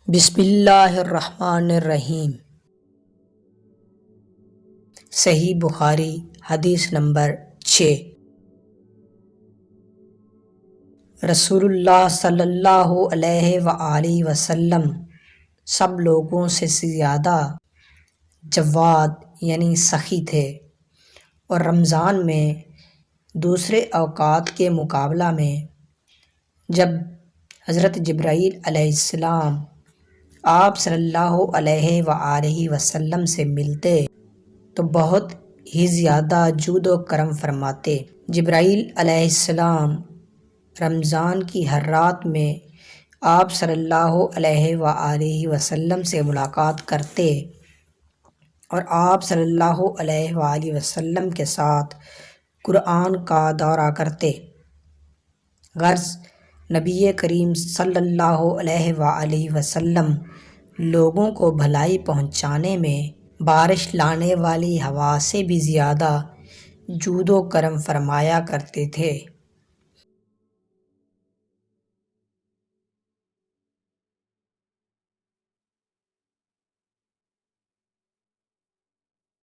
بسم اللہ الرحمن الرحیم۔ صحیح بخاری حدیث نمبر 6۔ رسول اللہ صلی اللہ علیہ وآلہ وسلم سب لوگوں سے زیادہ جواد یعنی سخی تھے، اور رمضان میں دوسرے اوقات کے مقابلہ میں جب حضرت جبرائیل علیہ السلام آپ صلی اللہ علیہ وآلہ وسلم سے ملتے تو بہت ہی زیادہ جود و کرم فرماتے۔ جبرائیل علیہ السلام رمضان کی ہر رات میں آپ صلی اللہ علیہ وآلہ وسلم سے ملاقات کرتے اور آپ صلی اللہ علیہ وآلہ وسلم کے ساتھ قرآن کا دورہ کرتے۔ غرض نبی کریم صلی اللہ علیہ وآلہ وسلم لوگوں کو بھلائی پہنچانے میں بارش لانے والی ہوا سے بھی زیادہ جود و کرم فرمایا کرتے تھے۔